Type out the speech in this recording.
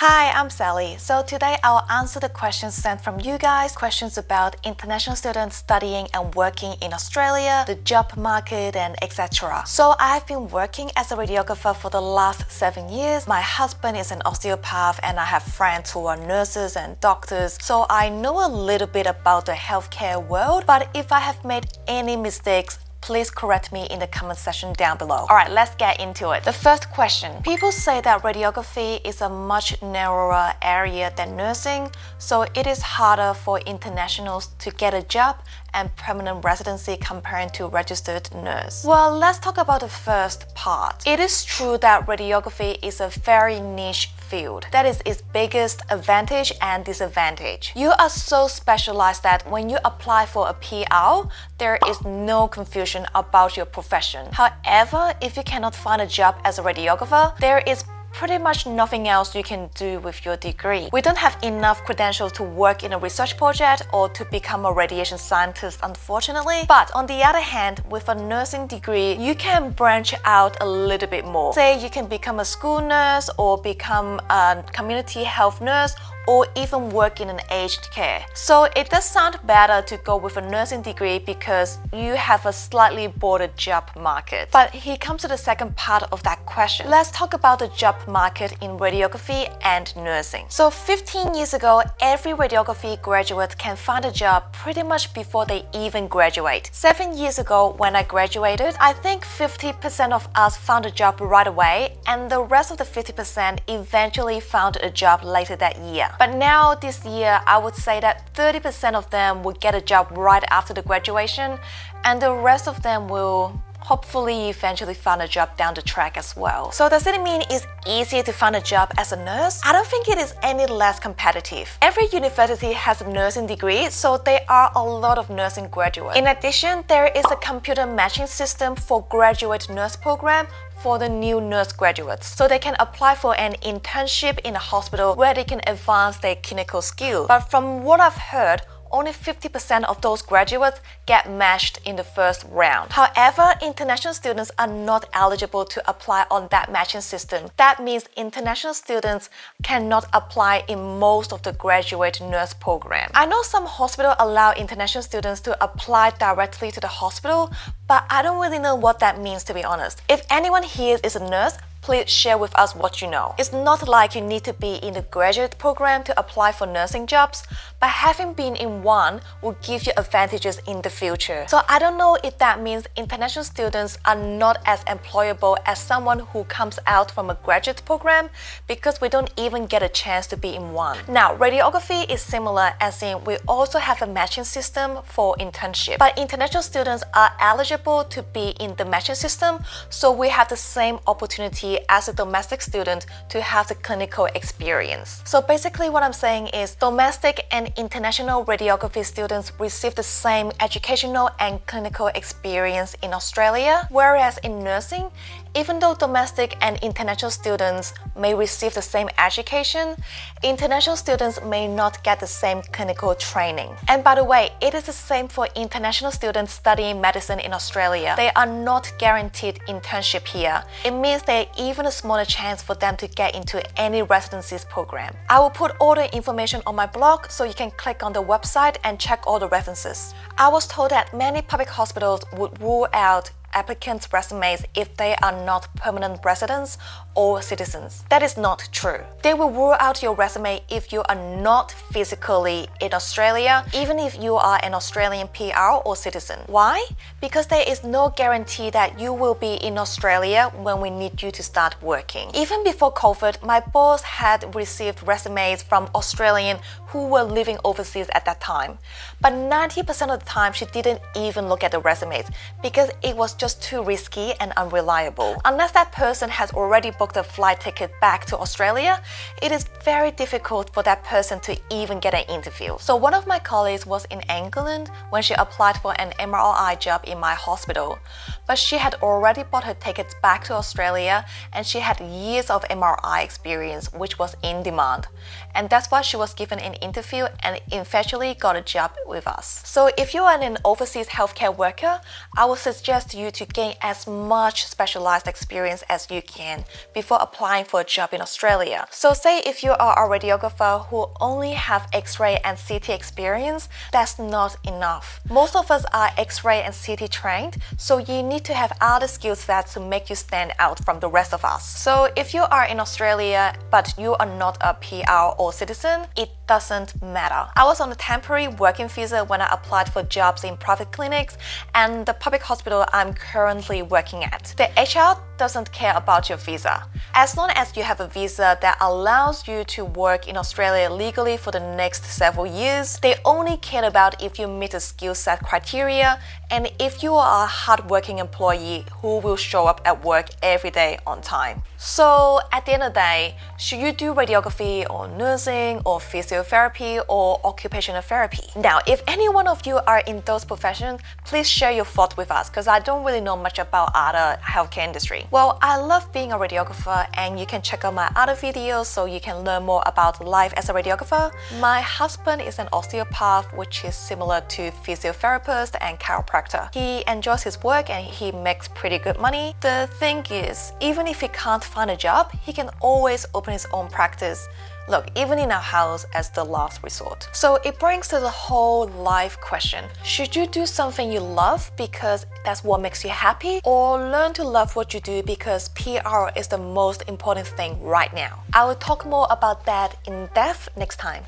Hi, I'm Sally. So today I'll answer the questions sent from you guys, questions about international students studying and working in Australia, the job market, and etc. So I've been working as a radiographer for the last 7 years. My husband is an osteopath and I have friends who are nurses and doctors. So I know a little bit about the healthcare world, but if I have made any mistakes, please correct me in the comment section down below. Alright, let's get into it. The first question. People say that radiography is a much narrower area than nursing, so it is harder for internationals to get a job and permanent residency compared to registered nurse. Well, let's talk about the first part. It is true that radiography is a very niche field. That is its biggest advantage and disadvantage. You are so specialized that when you apply for a PR, there is no confusion about your profession. However, if you cannot find a job as a radiographer, there is pretty much nothing else you can do with your degree. We don't have enough credentials to work in a research project or to become a radiation scientist, unfortunately. But on the other hand, with a nursing degree, you can branch out a little bit more. Say you can become a school nurse or become a community health nurse or even work in an aged care. So it does sound better to go with a nursing degree because you have a slightly broader job market. But here comes to the second part of that question. Let's talk about the job market in radiography and nursing. So 15 years ago, every radiography graduate can find a job pretty much before they even graduate. 7 years ago, when I graduated, I think 50% of us found a job right away, and the rest of the 50% eventually found a job later that year. But now this year, I would say that 30% of them will get a job right after the graduation, and the rest of them will hopefully eventually find a job down the track as well. So does it mean it's easier to find a job as a nurse? I don't think it is any less competitive. Every university has a nursing degree, so there are a lot of nursing graduates. In addition, there is a computer matching system for graduate nurse program for the new nurse graduates, so they can apply for an internship in a hospital where they can advance their clinical skill. But from what I've heard, only 50% of those graduates get matched in the first round. However, international students are not eligible to apply on that matching system. That means international students cannot apply in most of the graduate nurse program. I know some hospitals allow international students to apply directly to the hospital, but I don't really know what that means, to be honest. If anyone here is a nurse, please share with us what you know. It's not like you need to be in the graduate program to apply for nursing jobs, but having been in one will give you advantages in the future. So I don't know if that means international students are not as employable as someone who comes out from a graduate program, because we don't even get a chance to be in one. Now, radiography is similar, as in we also have a matching system for internship, but international students are eligible to be in the matching system, so we have the same opportunity as a domestic student to have the clinical experience. So basically what I'm saying is domestic and international radiography students receive the same educational and clinical experience in Australia, whereas in nursing, even though domestic and international students may receive the same education, international students may not get the same clinical training. And by the way, it is the same for international students studying medicine in Australia. They are not guaranteed internship here. It means there is even a smaller chance for them to get into any residencies program. I will put all the information on my blog, so you can click on the website and check all the references. I was told that many public hospitals would rule out applicants' resumes if they are not permanent residents or citizens. That is not true. They will rule out your resume if you are not physically in Australia, even if you are an Australian PR or citizen. Why? Because there is no guarantee that you will be in Australia when we need you to start working. Even before COVID, my boss had received resumes from Australians who were living overseas at that time. But 90% of the time, she didn't even look at the resumes because it was just too risky and unreliable. Unless that person has already booked a flight ticket back to Australia, it is very difficult for that person to even get an interview. So one of my colleagues was in England when she applied for an MRI job in my hospital, but she had already bought her tickets back to Australia and she had years of MRI experience, which was in demand. And that's why she was given an interview and eventually got a job with us. So if you are an overseas healthcare worker, I would suggest you to gain as much specialized experience as you can before applying for a job in Australia. So say if you are a radiographer who only have X-ray and CT experience, that's not enough. Most of us are X-ray and CT trained, so you need to have other skill sets to make you stand out from the rest of us. So if you are in Australia but you are not a PR or citizen, it doesn't matter. I was on a temporary working visa when I applied for jobs in private clinics and the public hospital I'm currently working at. The HR doesn't care about your visa. As long as you have a visa that allows you to work in Australia legally for the next several years, they only care about if you meet the skill set criteria and if you are a hardworking employee who will show up at work every day on time. So at the end of the day, should you do radiography or nursing or physiotherapy or occupational therapy? Now, if any one of you are in those professions, please share your thoughts with us because I don't really know much about other healthcare industry. Well, I love being a radiographer and you can check out my other videos so you can learn more about life as a radiographer. My husband is an osteopath, which is similar to physiotherapist and chiropractor. He enjoys his work and he makes pretty good money. The thing is, even if he can't find a job, he can always open his own practice. Look, even in our house as the last resort. So it brings to the whole life question. Should you do something you love because that's what makes you happy? Or learn to love what you do because PR is the most important thing right now? I will talk more about that in depth next time.